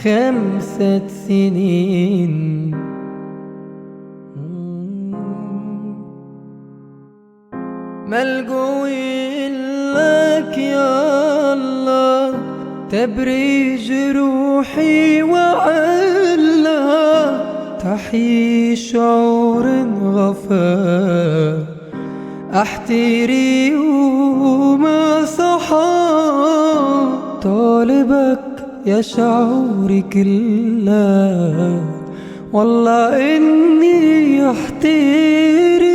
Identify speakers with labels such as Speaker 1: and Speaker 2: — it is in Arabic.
Speaker 1: 5 سنين. ملجوء لك يا الله تبري جروحي وعلا، تحيي شعور غفا أحتري وما صحى. طالبك يا شعوري كله والله إني أحتري